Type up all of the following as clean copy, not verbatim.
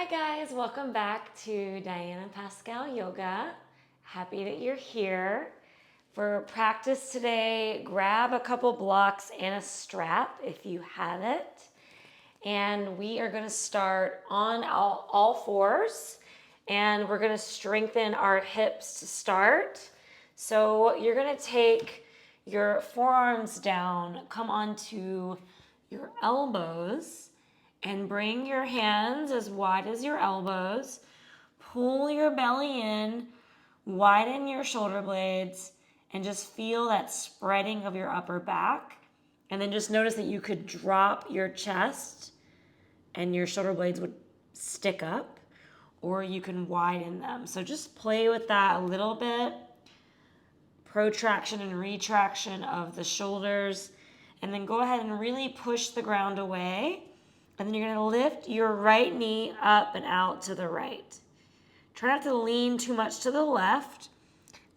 guys, welcome back to Diana Pascal Yoga. Happy that you're here. For practice today, grab a couple blocks and a strap if you have it. And we are going to start on all fours, and we're going to strengthen our hips to start. So you're going to take your forearms down, come onto your elbows, and bring your hands as wide as your elbows. Pull your belly in, widen your shoulder blades, and just feel that spreading of your upper back. And then just notice that you could drop your chest and your shoulder blades would stick up, or you can widen them. So just play with that a little bit. Protraction and retraction of the shoulders. And then go ahead and really push the ground away. And then you're going to lift your right knee up and out to the right. Try not to lean too much to the left.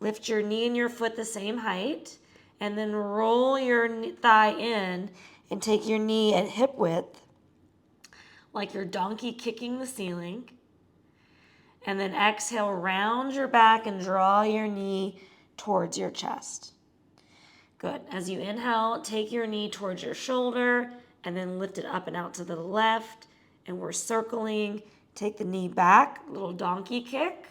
Lift your knee and your foot the same height. And then roll your thigh in and take your knee at hip width, like you're donkey kicking the ceiling. And then exhale, round your back and draw your knee towards your chest. Good. As you inhale, take your knee towards your shoulder and then lift it up and out to the left. And we're circling. Take the knee back, little donkey kick.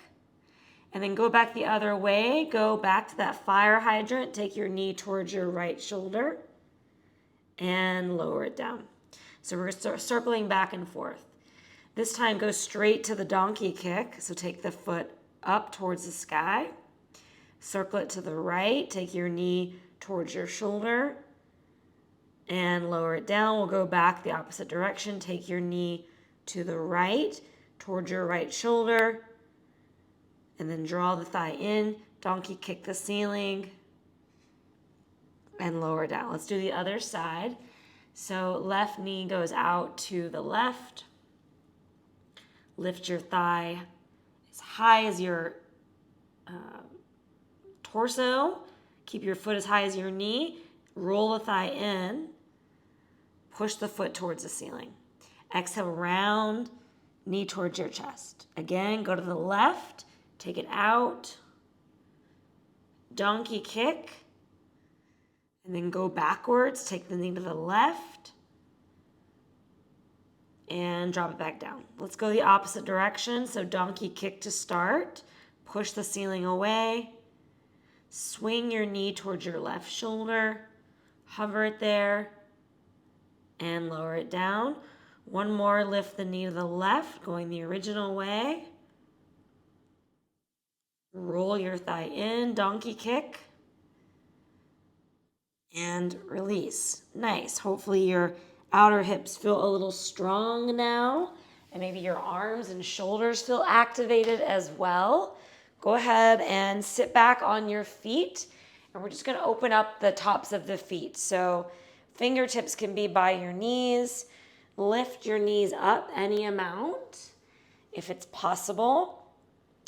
And then go back the other way. Go back to that fire hydrant. Take your knee towards your right shoulder and lower it down. So we're circling back and forth. This time go straight to the donkey kick. So take the foot up towards the sky. Circle it to the right. Take your knee towards your shoulder and lower it down. We'll go back the opposite direction. Take your knee to the right, towards your right shoulder, and then draw the thigh in. Donkey kick the ceiling and lower down. Let's do the other side. So left knee goes out to the left. Lift your thigh as high as your torso. Keep your foot as high as your knee. Roll the thigh in. Push the foot towards the ceiling. Exhale, round, knee towards your chest. Again, go to the left. Take it out. Donkey kick. And then go backwards. Take the knee to the left. And drop it back down. Let's go the opposite direction. So donkey kick to start. Push the ceiling away. Swing your knee towards your left shoulder. Hover it there. And lower it down. One more, lift the knee to the left, going the original way. Roll your thigh in, donkey kick. And release. Nice. Hopefully your outer hips feel a little strong now. And maybe your arms and shoulders feel activated as well. Go ahead and sit back on your feet. And we're just going to open up the tops of the feet. So fingertips can be by your knees. Lift your knees up any amount if it's possible.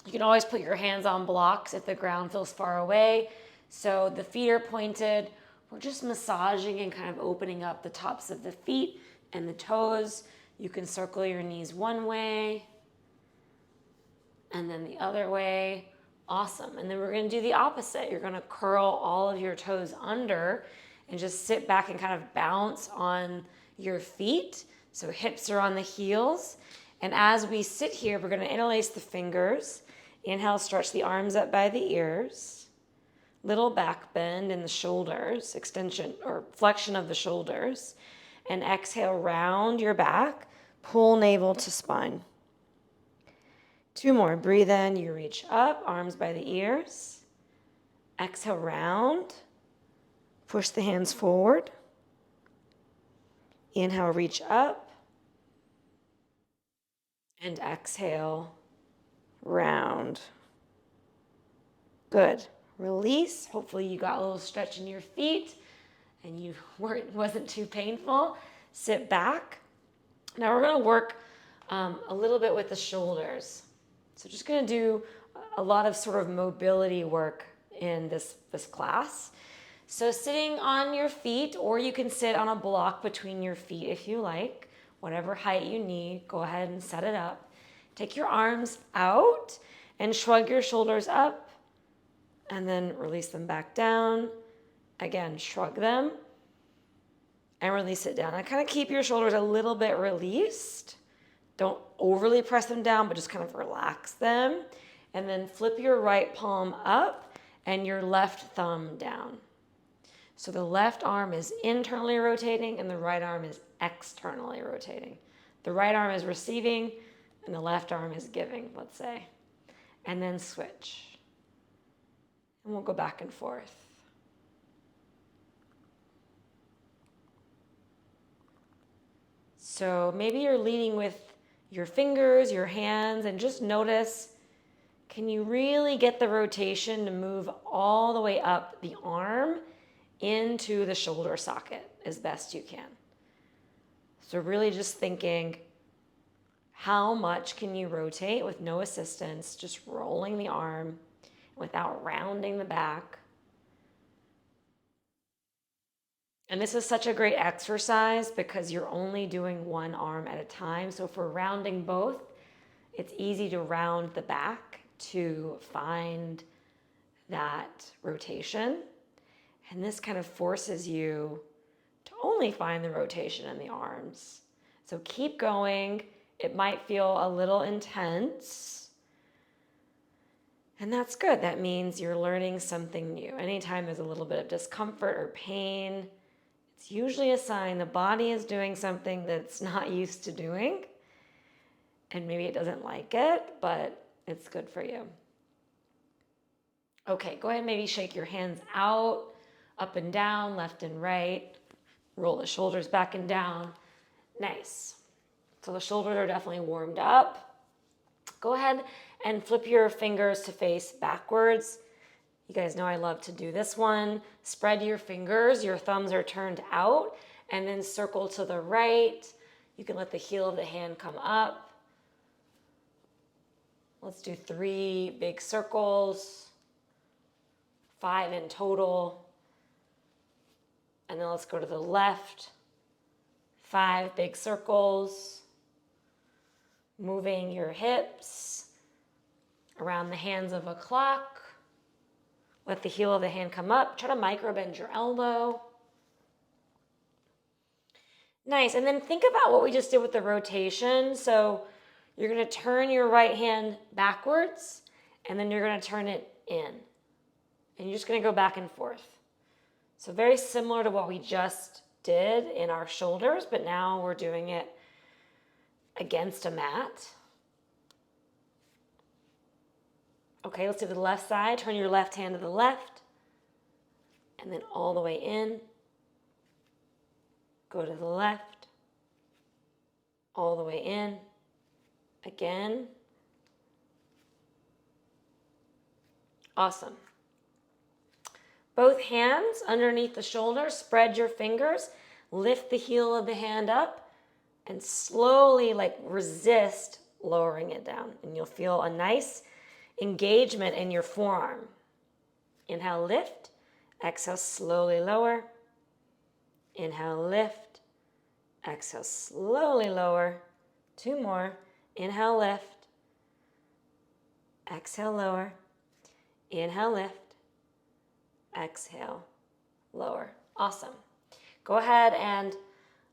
You can always put your hands on blocks if the ground feels far away. So the feet are pointed. We're just massaging and kind of opening up the tops of the feet and the toes. You can circle your knees one way and then the other way. Awesome. And then we're going to do the opposite. You're going to curl all of your toes under and just sit back and kind of bounce on your feet. So hips are on the heels. And as we sit here, we're going to interlace the fingers. Inhale, stretch the arms up by the ears. Little back bend in the shoulders, extension or flexion of the shoulders. And exhale, round your back. Pull navel to spine. Two more. Breathe in, you reach up, arms by the ears. Exhale, round. Push the hands forward. Inhale, reach up. And exhale, round. Good. Release. Hopefully you got a little stretch in your feet and wasn't too painful. Sit back. Now we're going to work a little bit with the shoulders. So just going to do a lot of sort of mobility work in this class. So sitting on your feet, or you can sit on a block between your feet if you like. Whatever height you need, go ahead and set it up. Take your arms out and shrug your shoulders up and then release them back down. Again, shrug them and release it down. And kind of keep your shoulders a little bit released. Don't overly press them down, but just kind of relax them. And then flip your right palm up and your left thumb down. So the left arm is internally rotating and the right arm is externally rotating. The right arm is receiving and the left arm is giving, let's say. And then switch. And we'll go back and forth. So maybe you're leading with your fingers, your hands, and just notice, can you really get the rotation to move all the way up the arm into the shoulder socket as best you can? So really just thinking, how much can you rotate with no assistance, just rolling the arm without rounding the back? And this is such a great exercise because you're only doing one arm at a time. So if we're rounding both, it's easy to round the back to find that rotation. And this kind of forces you to only find the rotation in the arms. So keep going. It might feel a little intense. And that's good. That means you're learning something new. Anytime there's a little bit of discomfort or pain, it's usually a sign the body is doing something that's not used to doing. And maybe it doesn't like it, but it's good for you. Okay, go ahead and maybe shake your hands out, up and down, left and right. Roll the shoulders back and down. Nice. So the shoulders are definitely warmed up. Go ahead and flip your fingers to face backwards. You guys know I love to do this one. Spread your fingers, your thumbs are turned out, and then circle to the right. You can let the heel of the hand come up. Let's do 3 big circles, 5 in total. And then let's go to the left, 5 big circles. Moving your hips around the hands of a clock. Let the heel of the hand come up. Try to micro bend your elbow. Nice. And then think about what we just did with the rotation. So you're going to turn your right hand backwards, and then you're going to turn it in. And you're just going to go back and forth. So very similar to what we just did in our shoulders, but now we're doing it against a mat. Okay, let's do the left side. Turn your left hand to the left, and then all the way in. Go to the left, all the way in. Again. Awesome. Both hands underneath the shoulders. Spread your fingers. Lift the heel of the hand up and slowly resist lowering it down. And you'll feel a nice engagement in your forearm. Inhale, lift. Exhale, slowly lower. Inhale, lift. Exhale, slowly lower. 2 more. Inhale, lift. Exhale, lower. Inhale, lift. Exhale, lower. Awesome. Go ahead and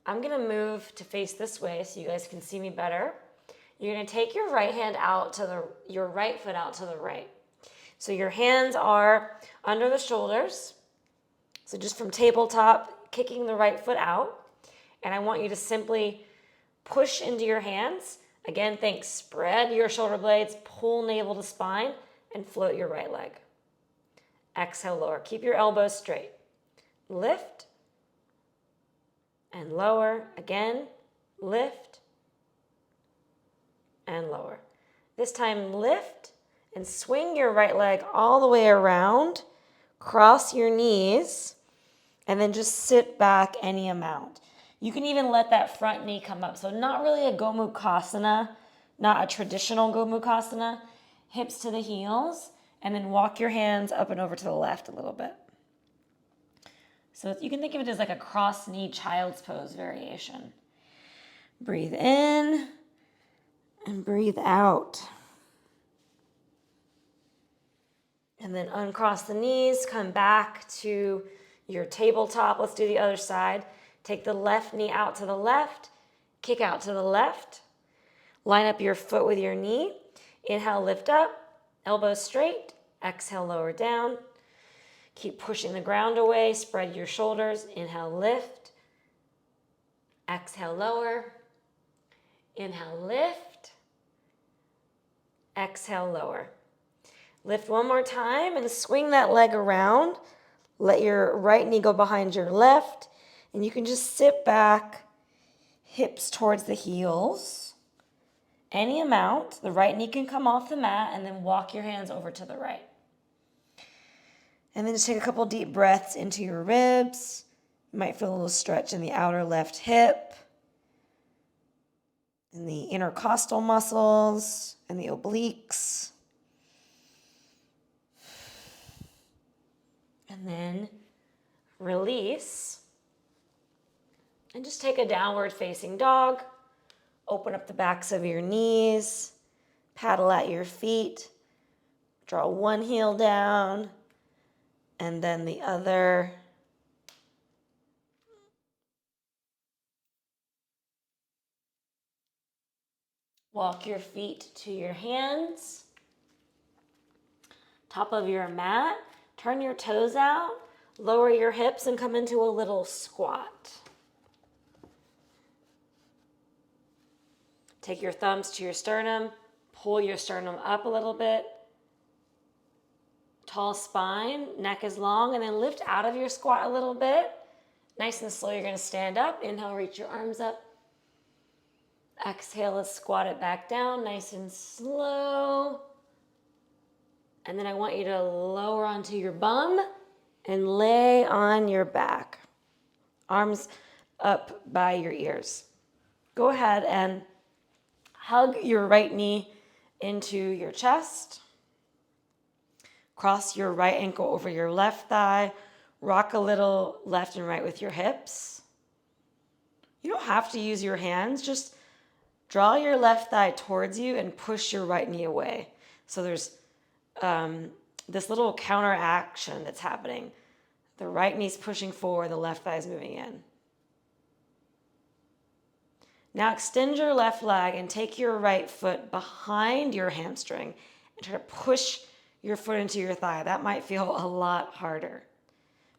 I'm going to move to face this way so you guys can see me better. You're going to take your right hand out to your right foot out to the right. So your hands are under the shoulders. So just from tabletop, kicking the right foot out. And I want you to simply push into your hands. Again, think spread your shoulder blades, pull navel to spine, and float your right leg. Exhale, lower. Keep your elbows straight. Lift and lower. Again, lift and lower. This time, lift and swing your right leg all the way around. Cross your knees and then just sit back any amount. You can even let that front knee come up. So not really a Gomukhasana, not a traditional Gomukhasana. Hips to the heels, and then walk your hands up and over to the left a little bit. So you can think of it as like a cross-knee child's pose variation. Breathe in And breathe out. And then uncross the knees, come back to your tabletop. Let's do the other side. Take the left knee out to the left, kick out to the left. Line up your foot with your knee. Inhale, lift up, elbows straight. Exhale, lower down. Keep pushing the ground away. Spread your shoulders. Inhale, lift. Exhale, lower. Inhale, lift. Exhale, lower. Lift one more time and swing that leg around. Let your right knee go behind your left. And you can just sit back, hips towards the heels. Any amount. The right knee can come off the mat, and then walk your hands over to the right. And then just take a couple deep breaths into your ribs. You might feel a little stretch in the outer left hip, in the intercostal muscles, and the obliques. And then release. And just take a downward facing dog. Open up the backs of your knees. Paddle at your feet. Draw one heel down and then the other. Walk your feet to your hands. Top of your mat. Turn your toes out. Lower your hips and come into a little squat. Take your thumbs to your sternum. Pull your sternum up a little bit. Tall spine, neck is long, and then lift out of your squat a little bit. Nice and slow, you're gonna stand up. Inhale, reach your arms up. Exhale, let's squat it back down, nice and slow. And then I want you to lower onto your bum and lay on your back. Arms up by your ears. Go ahead and hug your right knee into your chest. Cross your right ankle over your left thigh. Rock a little left and right with your hips. You don't have to use your hands. Just draw your left thigh towards you and push your right knee away. So there's this little counteraction that's happening. The right knee's pushing forward, the left thigh is moving in. Now extend your left leg and take your right foot behind your hamstring and try to push your foot into your thigh. That might feel a lot harder.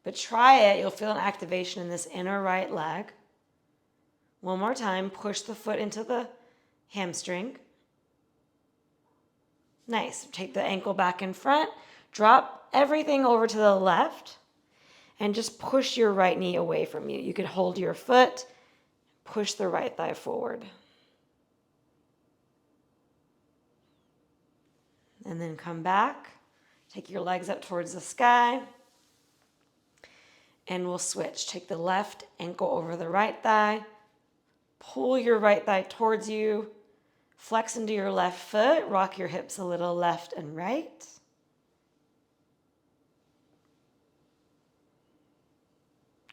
But try it. You'll feel an activation in this inner right leg. One more time. Push the foot into the hamstring. Nice. Take the ankle back in front. Drop everything over to the left. And just push your right knee away from you. You could hold your foot. Push the right thigh forward. And then come back. Take your legs up towards the sky. And we'll switch. Take the left ankle over the right thigh. Pull your right thigh towards you. Flex into your left foot. Rock your hips a little left and right.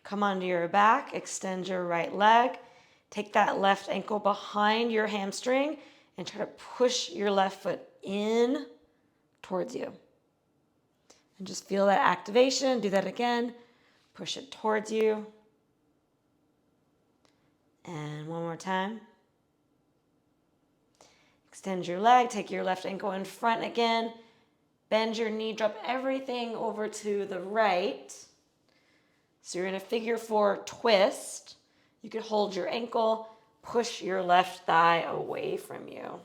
Come onto your back. Extend your right leg. Take that left ankle behind your hamstring and try to push your left foot in towards you. And just feel that activation. Do that again. Push it towards you. And one more time. Extend your leg. Take your left ankle in front again. Bend your knee. Drop everything over to the right. So you're in a figure 4 twist. You could hold your ankle, push your left thigh away from you.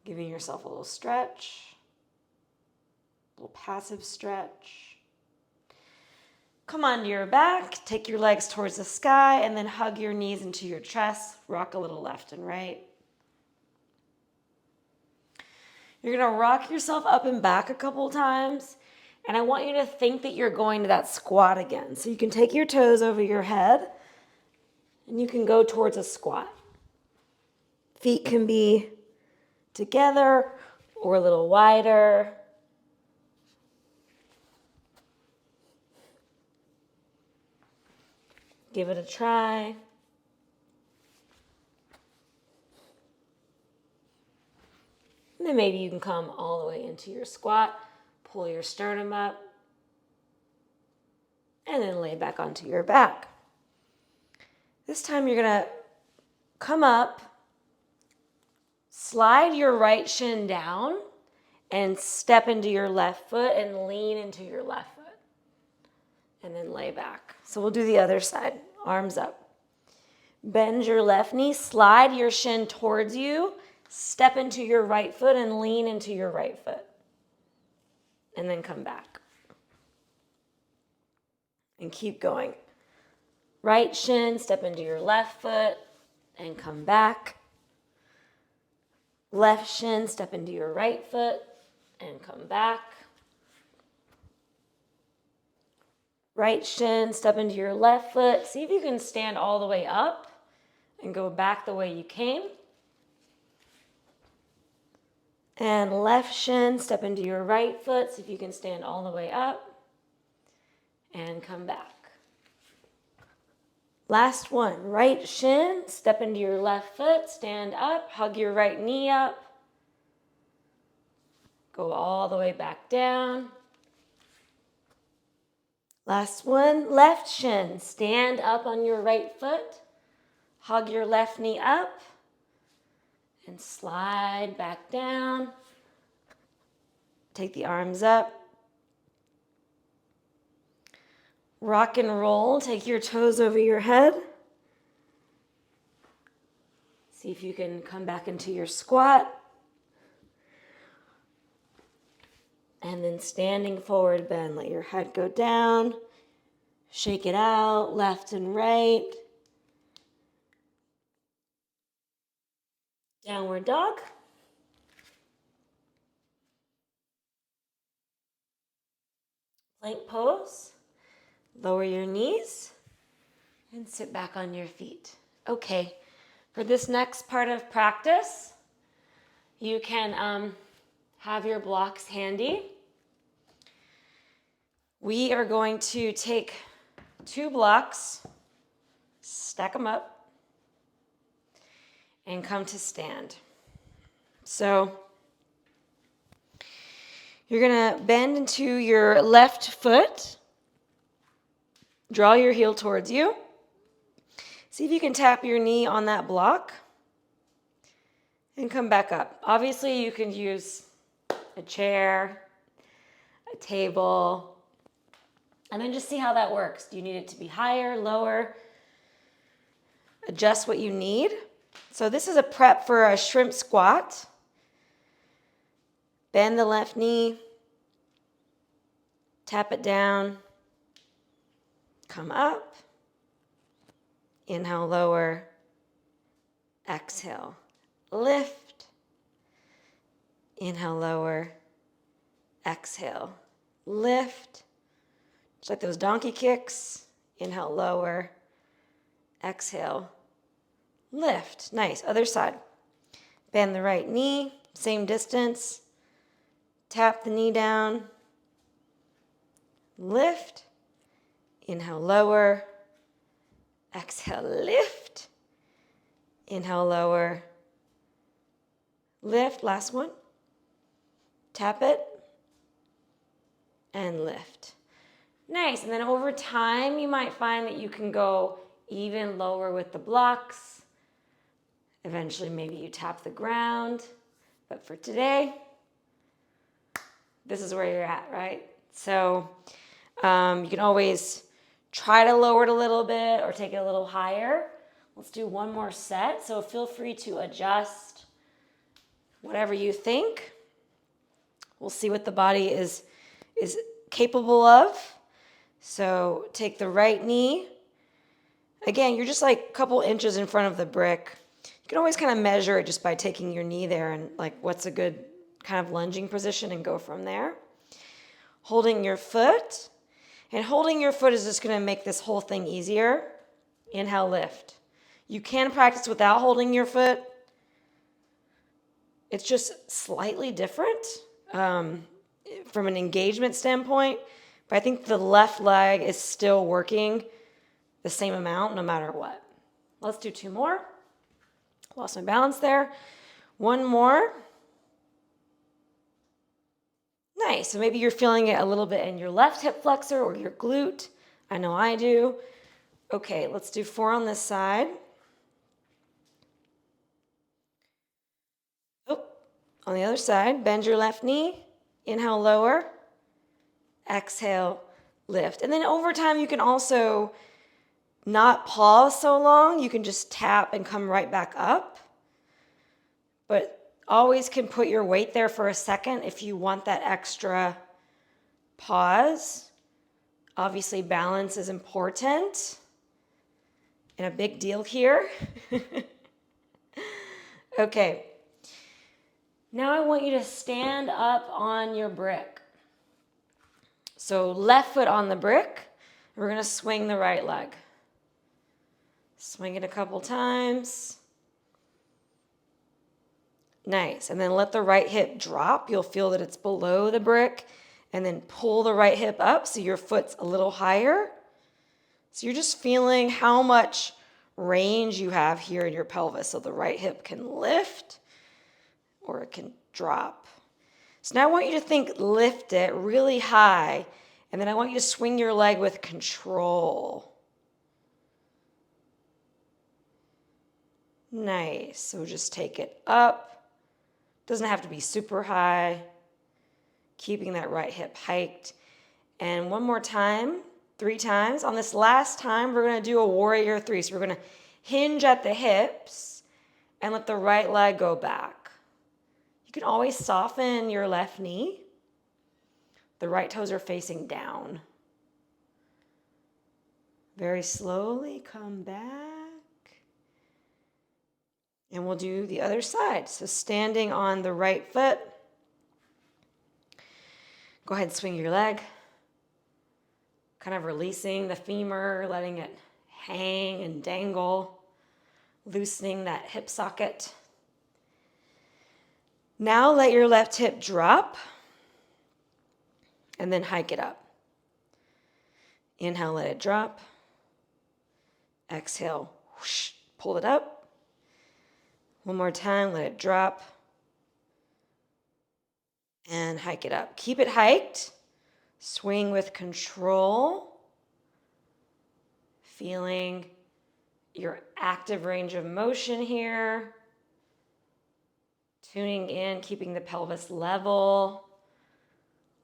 Giving yourself a little stretch, a little passive stretch. Come onto your back, take your legs towards the sky, and then hug your knees into your chest. Rock a little left and right. You're gonna rock yourself up and back a couple times. And I want you to think that you're going to that squat again. So you can take your toes over your head and you can go towards a squat. Feet can be together or a little wider. Give it a try. And then maybe you can come all the way into your squat, pull your sternum up, and then lay back onto your back. This time you're going to come up, slide your right shin down, and step into your left foot and lean into your left foot. And then lay back. So we'll do the other side, arms up. Bend your left knee, slide your shin towards you, step into your right foot and lean into your right foot. And then come back. And keep going. Right shin, step into your left foot and come back. Left shin, step into your right foot and come back. Right shin, step into your left foot. See if you can stand all the way up and go back the way you came. And left shin, step into your right foot. See if you can stand all the way up and come back. Last one, right shin, step into your left foot, stand up, hug your right knee up. Go all the way back down. Last one, left shin, stand up on your right foot, hug your left knee up, and slide back down. Take the arms up. Rock and roll, take your toes over your head. See if you can come back into your squat. And then standing forward bend, let your head go down. Shake it out, left and right. Downward dog. Plank pose. Lower your knees and sit back on your feet. Okay, for this next part of practice, you can have your blocks handy. We are going to take 2 blocks, stack them up, and come to stand. So you're going to bend into your left foot. Draw your heel towards you. See if you can tap your knee on that block and come back up. Obviously, you can use a chair, a table, and then just see how that works. Do you need it to be higher, lower? Adjust what you need. So this is a prep for a shrimp squat. Bend the left knee, tap it down, come up, inhale, lower, exhale, lift, inhale, lower, exhale, lift, just like those donkey kicks, inhale, lower, exhale, lift. Nice, other side. Bend the right knee, same distance, tap the knee down, lift, inhale, lower, exhale, lift, inhale, lower, lift, last one, tap it, and lift. Nice, and then over time, you might find that you can go even lower with the blocks. Eventually, maybe you tap the ground, but for today, this is where you're at, right? So you can always try to lower it a little bit or take it a little higher. Let's do one more set. So feel free to adjust whatever you think. We'll see what the body is capable of. So take the right knee. Again, you're just like a couple inches in front of the brick. You can always kind of measure it just by taking your knee there and like what's a good kind of lunging position and go from there. Holding your foot. And holding your foot is just going to make this whole thing easier. Inhale, lift. You can practice without holding your foot. It's just slightly different from an engagement standpoint. But I think the left leg is still working the same amount no matter what. Let's do 2 more. Lost my balance there. 1 more. Nice. So maybe you're feeling it a little bit in your left hip flexor or your glute. I know I do. Okay, let's do 4 on this side. Oh, on the other side, bend your left knee. Inhale, lower. Exhale, lift. And then over time, you can also not pause so long. You can just tap and come right back up. But always can put your weight there for a second if you want that extra pause. Obviously, balance is important and a big deal here. Okay. Now I want you to stand up on your brick. So left foot on the brick. We're going to swing the right leg. Swing it a couple times. Nice. And then let the right hip drop. You'll feel that it's below the brick. And then pull the right hip up so your foot's a little higher. So you're just feeling how much range you have here in your pelvis. So the right hip can lift or it can drop. So now I want you to think lift it really high. And then I want you to swing your leg with control. Nice. So just take it up. Doesn't have to be super high. Keeping that right hip hiked. And one more time, 3 times. On this last time, we're going to do a warrior 3. So we're going to hinge at the hips and let the right leg go back. You can always soften your left knee. The right toes are facing down. Very slowly come back. And we'll do the other side. So standing on the right foot. Go ahead and swing your leg. Kind of releasing the femur, letting it hang and dangle. Loosening that hip socket. Now let your left hip drop. And then hike it up. Inhale, let it drop. Exhale, whoosh, pull it up. One more time, let it drop. And hike it up. Keep it hiked. Swing with control. Feeling your active range of motion here. Tuning in, keeping the pelvis level.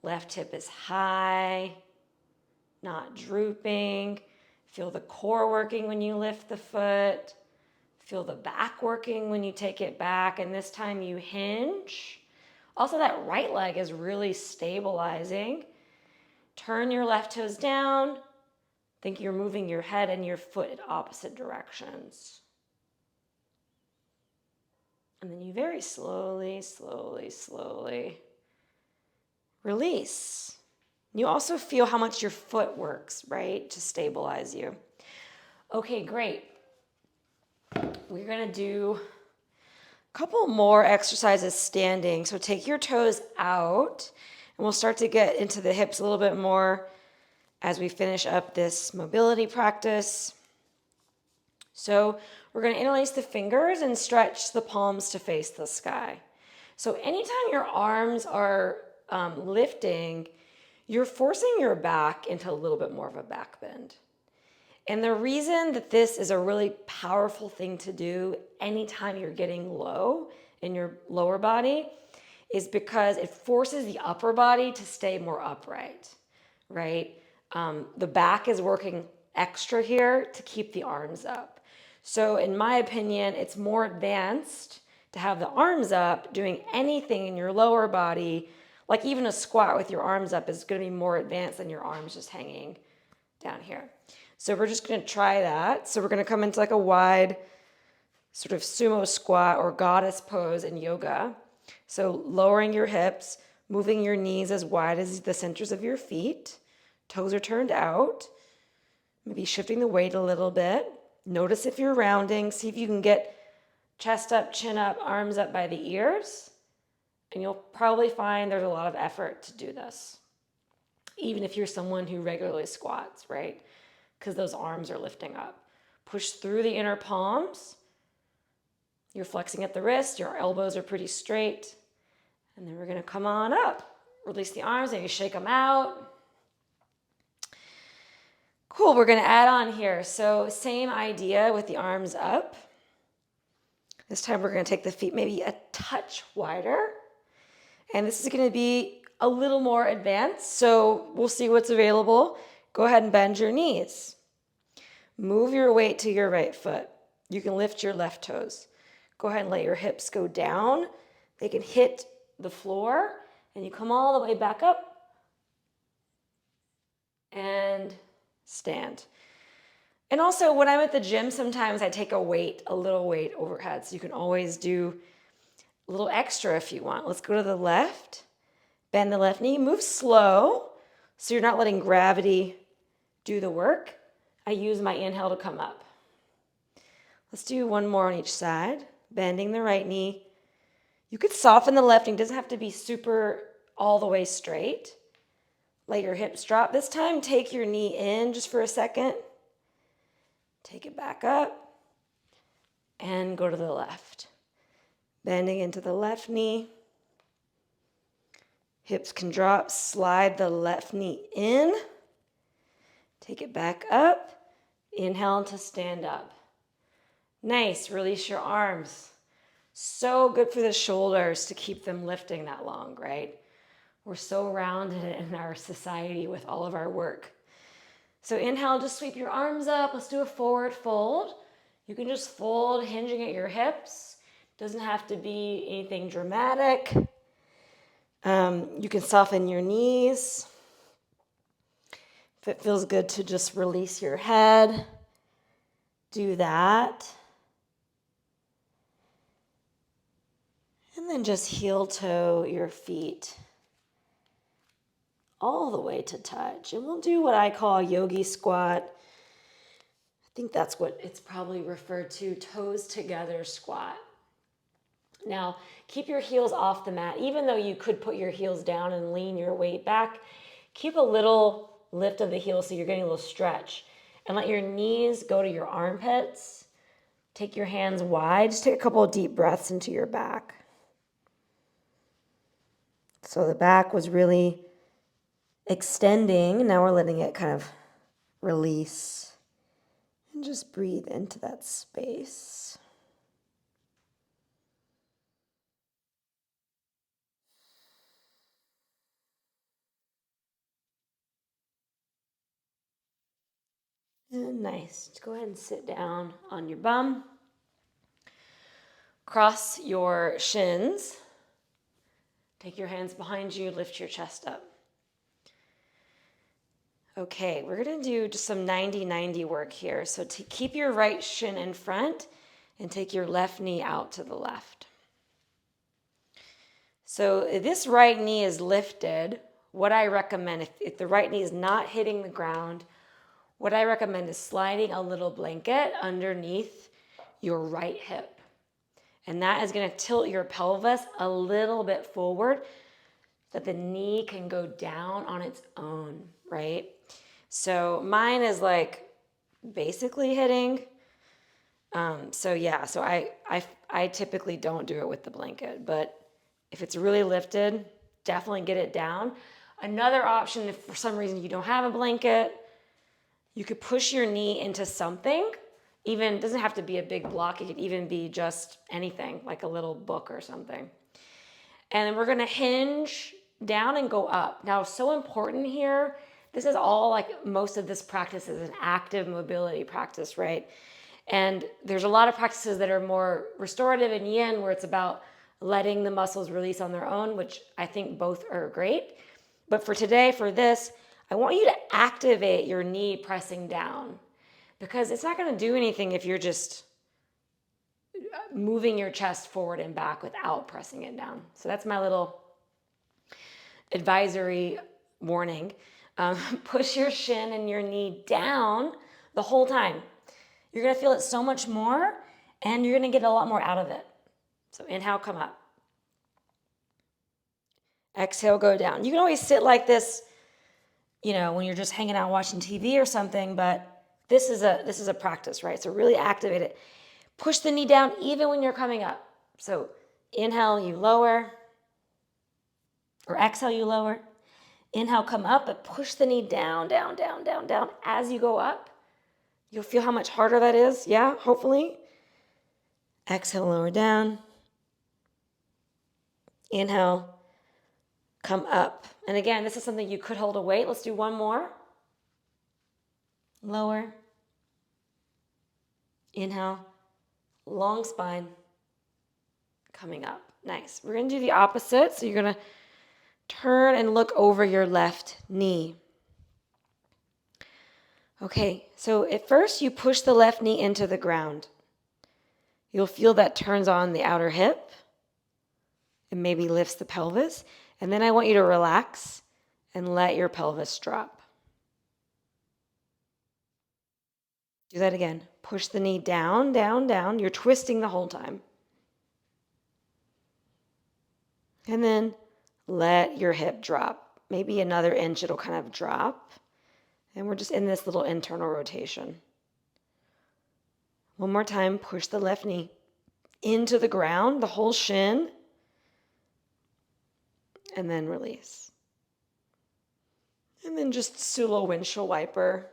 Left hip is high, not drooping. Feel the core working when you lift the foot. Feel the back working when you take it back. And this time you hinge. Also, that right leg is really stabilizing. Turn your left toes down. Think you're moving your head and your foot in opposite directions. And then you very slowly, slowly, slowly release. You also feel how much your foot works, right, to stabilize you. Okay, great. We're going to do a couple more exercises standing. So take your toes out, and we'll start to get into the hips a little bit more as we finish up this mobility practice. So we're going to interlace the fingers and stretch the palms to face the sky. So anytime your arms are lifting, you're forcing your back into a little bit more of a back bend. And the reason that this is a really powerful thing to do anytime you're getting low in your lower body is because it forces the upper body to stay more upright, right? The back is working extra here to keep the arms up. So in my opinion, it's more advanced to have the arms up. Doing anything in your lower body, like even a squat with your arms up, is going to be more advanced than your arms just hanging down here. So we're just going to try that. So we're going to come into like a wide sort of sumo squat or goddess pose in yoga. So lowering your hips, moving your knees as wide as the centers of your feet. Toes are turned out. Maybe shifting the weight a little bit. Notice if you're rounding. See if you can get chest up, chin up, arms up by the ears. And you'll probably find there's a lot of effort to do this. Even if you're someone who regularly squats, right? Because those arms are lifting up. Push through the inner palms. You're flexing at the wrist. Your elbows are pretty straight. And then we're going to come on up. Release the arms, maybe shake them out. Cool, we're gonna add on here. So same idea with the arms up. This time we're gonna take the feet maybe a touch wider. And this is gonna be a little more advanced, so we'll see what's available. Go ahead and bend your knees. Move your weight to your right foot. You can lift your left toes. Go ahead and let your hips go down. They can hit the floor, and you come all the way back up and stand. And also, when I'm at the gym, sometimes I take a little weight overhead, so you can always do a little extra if you want. Let's go to the left. Bend the left knee. Move slow, so you're not letting gravity do the work. I use my inhale to come up. Let's do one more on each side. Bending the right knee. You could soften the left knee. It doesn't have to be super all the way straight. Let your hips drop. This time, take your knee in just for a second. Take it back up and go to the left. Bending into the left knee. Hips can drop. Slide the left knee in. Take it back up. Inhale to stand up. Nice. Release your arms. So good for the shoulders to keep them lifting that long, right? We're so rounded in our society with all of our work. So inhale, just sweep your arms up. Let's do a forward fold. You can just fold, hinging at your hips. Doesn't have to be anything dramatic. You can soften your knees. If it feels good to just release your head, do that. And then just heel toe your feet all the way to touch. And we'll do what I call a yogi squat. I think that's what it's probably referred to, toes together squat. Now, keep your heels off the mat. Even though you could put your heels down and lean your weight back, keep a little lift of the heels so you're getting a little stretch. And let your knees go to your armpits. Take your hands wide. Just take a couple of deep breaths into your back. So the back was really extending. Now we're letting it kind of release. And just breathe into that space. And nice. Just go ahead and sit down on your bum. Cross your shins. Take your hands behind you, lift your chest up. Okay, we're gonna do just some 90-90 work here. So to keep your right shin in front and take your left knee out to the left. So if this right knee is lifted, what I recommend, if the right knee is not hitting the ground, what I recommend is sliding a little blanket underneath your right hip. And that is gonna tilt your pelvis a little bit forward so that the knee can go down on its own, right? So mine is like basically hitting. So I typically don't do it with the blanket, but if it's really lifted, definitely get it down. Another option, if for some reason you don't have a blanket, you could push your knee into something. Even, it doesn't have to be a big block. It could even be just anything, like a little book or something. And then we're gonna hinge down and go up. Now, so important here, this is all like most of this practice is an active mobility practice, right? And there's a lot of practices that are more restorative and yin, where it's about letting the muscles release on their own, which I think both are great. But for today, for this, I want you to activate your knee pressing down, because it's not going to do anything if you're just moving your chest forward and back without pressing it down. So that's my little advisory warning. Push your shin and your knee down the whole time. You're going to feel it so much more, and you're going to get a lot more out of it. So inhale, come up. Exhale, go down. You can always sit like this, when you're just hanging out watching TV or something, but this is a practice, right? So really activate it. Push the knee down even when you're coming up. So inhale, you lower. Or exhale, you lower. Inhale, come up, but push the knee down, down, down, down, down. As you go up, you'll feel how much harder that is. Yeah, hopefully. Exhale, lower down. Inhale, come up. And again, this is something you could hold a weight. Let's do one more. Lower. Inhale, long spine, coming up. Nice. We're going to do the opposite. So you're going to turn and look over your left knee. Okay, so at first you push the left knee into the ground. You'll feel that turns on the outer hip and maybe lifts the pelvis. And then I want you to relax and let your pelvis drop. Do that again. Push the knee down, down, down. You're twisting the whole time. And then let your hip drop. Maybe another inch, it'll kind of drop. And we're just in this little internal rotation. One more time, push the left knee into the ground, the whole shin. And then release. And then just Sula windshield wiper.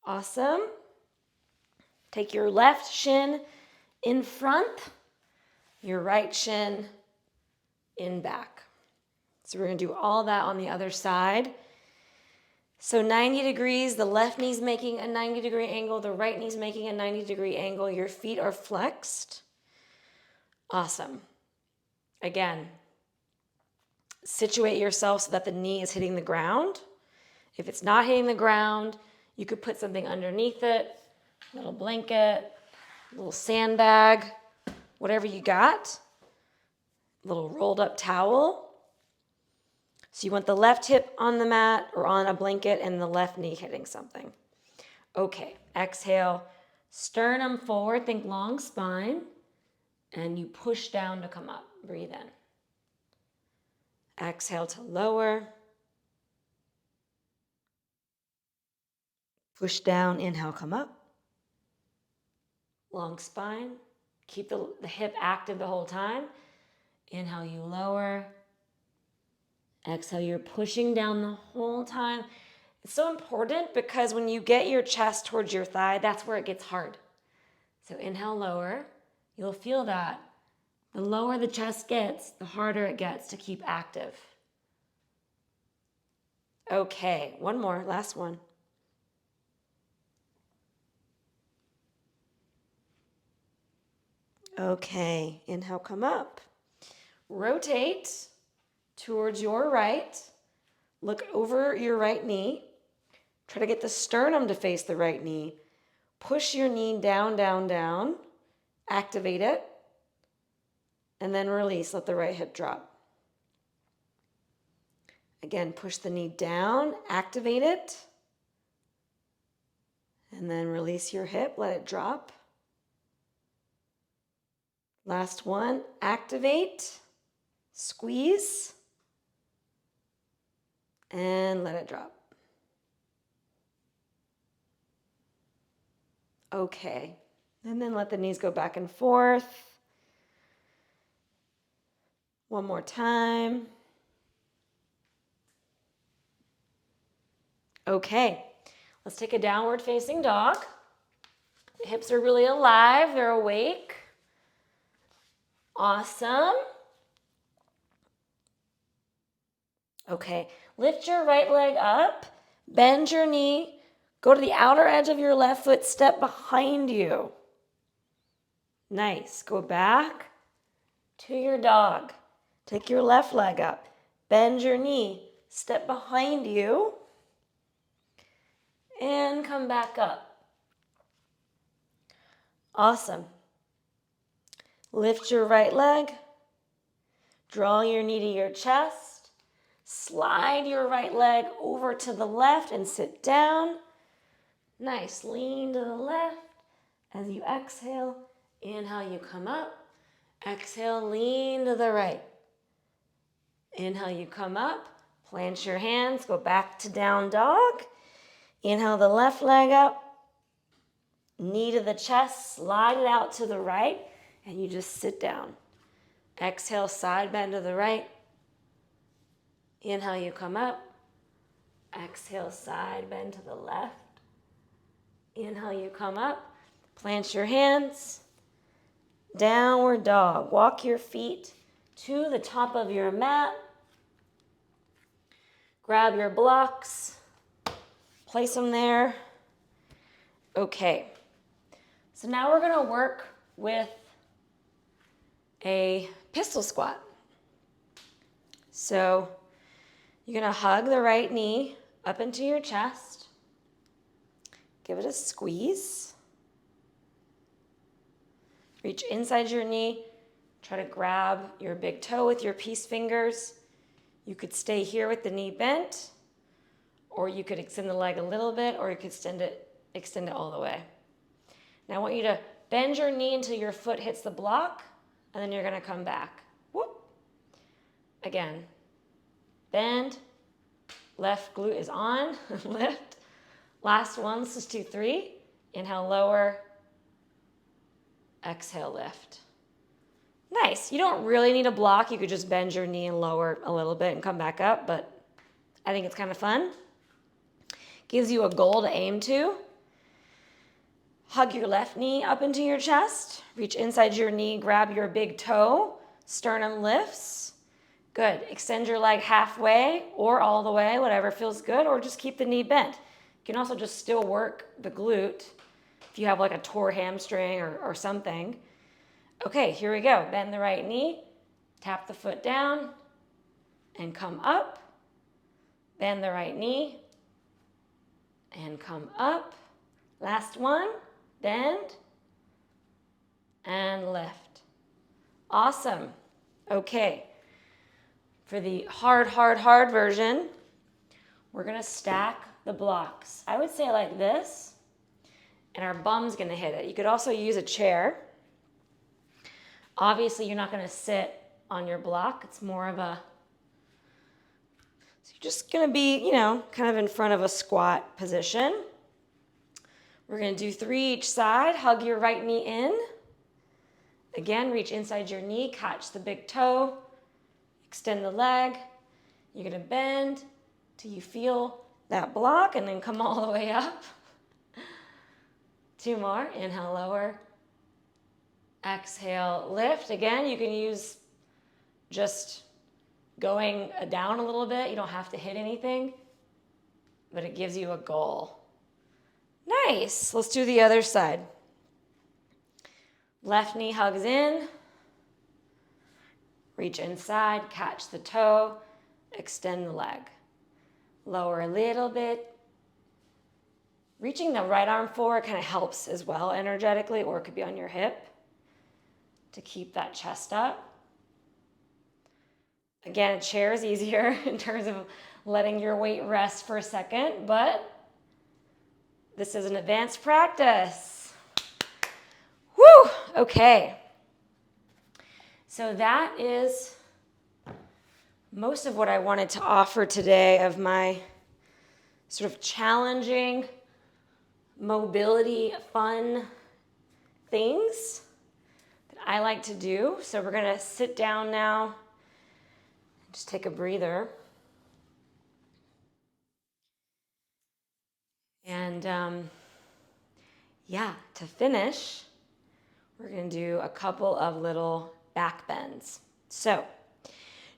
Awesome. Take your left shin in front, your right shin in back. So we're going to do all that on the other side. So 90 degrees, the left knee's making a 90-degree angle, the right knee's making a 90-degree angle. Your feet are flexed. Awesome. Again, situate yourself so that the knee is hitting the ground. If it's not hitting the ground, you could put something underneath it, a little blanket, a little sandbag, whatever you got, a little rolled up towel. So you want the left hip on the mat or on a blanket and the left knee hitting something. Okay, exhale, sternum forward, think long spine, and you push down to come up. Breathe in. Exhale to lower. Push down, inhale, come up. Long spine. Keep the hip active the whole time. Inhale, you lower. Exhale, you're pushing down the whole time. It's so important because when you get your chest towards your thigh, that's where it gets hard. So inhale, lower. You'll feel that. The lower the chest gets, the harder it gets to keep active. Okay, one more, last one. Okay, inhale, come up. Rotate towards your right. Look over your right knee. Try to get the sternum to face the right knee. Push your knee down, down, down. Activate it. And then release. Let the right hip drop. Again, push the knee down. Activate it. And then release your hip. Let it drop. Last one. Activate. Squeeze. And let it drop. Okay. And then let the knees go back and forth. One more time. Okay. Let's take a downward facing dog. The hips are really alive. They're awake. Awesome. Okay. Lift your right leg up. Bend your knee. Go to the outer edge of your left foot. Step behind you. Nice. Go back to your dog. Take your left leg up. Bend your knee. Step behind you. And come back up. Awesome. Lift your right leg. Draw your knee to your chest. Slide your right leg over to the left and sit down. Nice. Lean to the left as you exhale. Inhale, you come up. Exhale, lean to the right. Inhale, you come up. Plant your hands. Go back to down dog. Inhale the left leg up. Knee to the chest. Slide it out to the right. and you just sit down. Exhale, side bend to the right. Inhale, you come up. Exhale, side bend to the left. Inhale, you come up. Plant your hands. Downward dog. Walk your feet to the top of your mat. Grab your blocks. Place them there. Okay. So now we're going to work with a pistol squat. So you're going to hug the right knee up into your chest. Give it a squeeze. Reach inside your knee. Try to grab your big toe with your peace fingers. You could stay here with the knee bent, or you could extend the leg a little bit, or you could extend it all the way. Now I want you to bend your knee until your foot hits the block, and then you're going to come back. Whoop. Again. Bend. Left glute is on. Lift. Last one. Let's just do 3. Inhale, lower. Exhale, lift. Nice. You don't really need a block. You could just bend your knee and lower a little bit and come back up, but I think it's kind of fun. Gives you a goal to aim to. Hug your left knee up into your chest. Reach inside your knee, grab your big toe. Sternum lifts. Good. Extend your leg halfway or all the way, whatever feels good, or just keep the knee bent. You can also just still work the glute if you have like a tore hamstring or something. Okay, here we go. Bend the right knee. Tap the foot down and come up. Bend the right knee and come up. Last one. Bend and lift. Awesome. Okay. For the hard version, we're going to stack the blocks. I would say like this, and our bum's going to hit it. You could also use a chair. Obviously, you're not going to sit on your block. It's more of a, so you're just going to be, kind of in front of a squat position. We're going to do 3 each side. Hug your right knee in. Again, reach inside your knee, catch the big toe, extend the leg. You're going to bend till you feel that block and then come all the way up. 2 more. Inhale, lower. Exhale, lift. Again, you can use just going down a little bit. You don't have to hit anything, but it gives you a goal. Nice. Let's do the other side. Left knee hugs in. Reach inside, catch the toe, extend the leg. Lower a little bit. Reaching the right arm forward kind of helps as well energetically, or it could be on your hip to keep that chest up. Again, a chair is easier in terms of letting your weight rest for a second, but this is an advanced practice. Woo! Okay. So that is most of what I wanted to offer today of my sort of challenging mobility fun things that I like to do. So we're going to sit down now and just take a breather. And to finish, we're going to do a couple of little back bends. So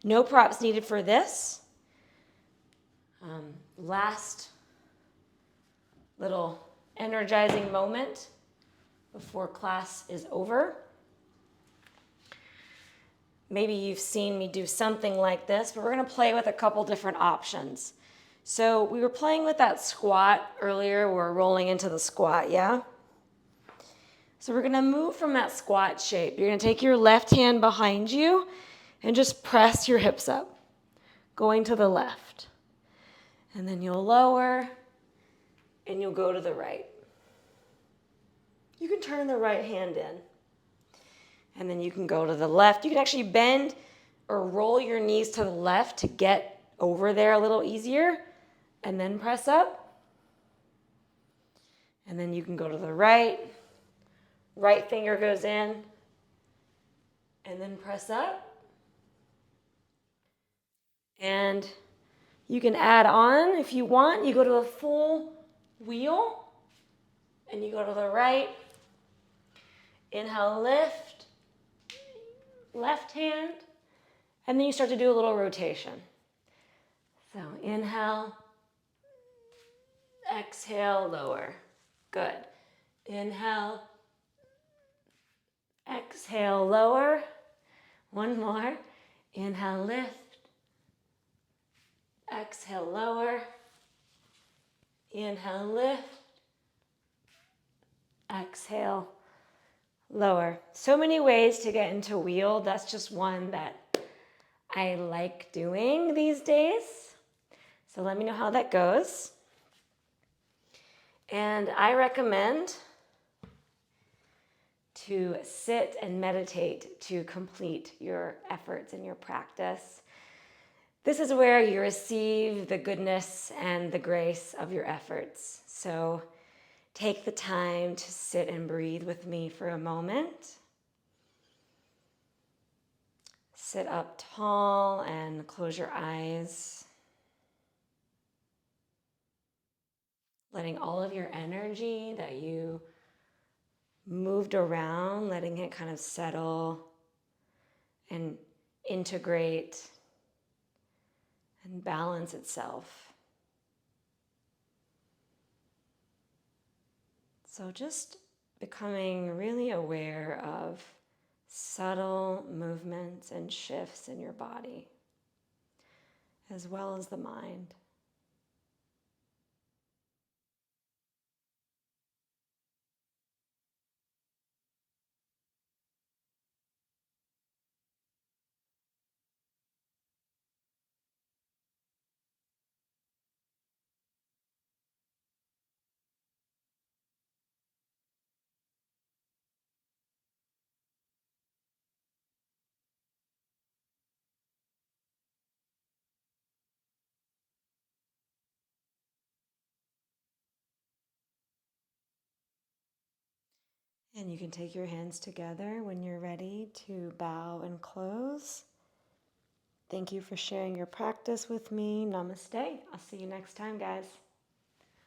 no props needed for this. Last little energizing moment before class is over. Maybe you've seen me do something like this, but we're going to play with a couple different options. So we were playing with that squat earlier. We're rolling into the squat, yeah? So we're going to move from that squat shape. You're going to take your left hand behind you and just press your hips up, going to the left. And then you'll lower and you'll go to the right. You can turn the right hand in. And then you can go to the left. You can actually bend or roll your knees to the left to get over there a little easier. And then press up. And then you can go to the right. Right finger goes in. and then press up. And you can add on if you want. You go to a full wheel and you go to the right. Inhale, lift, left hand, and then you start to do a little rotation. So inhale, exhale, lower. Good. Inhale, exhale, lower. One more. Inhale, lift. Exhale, lower. Inhale, lift. Exhale, lower. So many ways to get into wheel. That's just one that I like doing these days. So let me know how that goes. And I recommend to sit and meditate to complete your efforts and your practice. This is where you receive the goodness and the grace of your efforts. So take the time to sit and breathe with me for a moment. Sit up tall and close your eyes. Letting all of your energy that you moved around, letting it kind of settle and integrate and balance itself. So just becoming really aware of subtle movements and shifts in your body, as well as the mind. And you can take your hands together when you're ready to bow and close. Thank you for sharing your practice with me. Namaste. I'll see you next time, guys.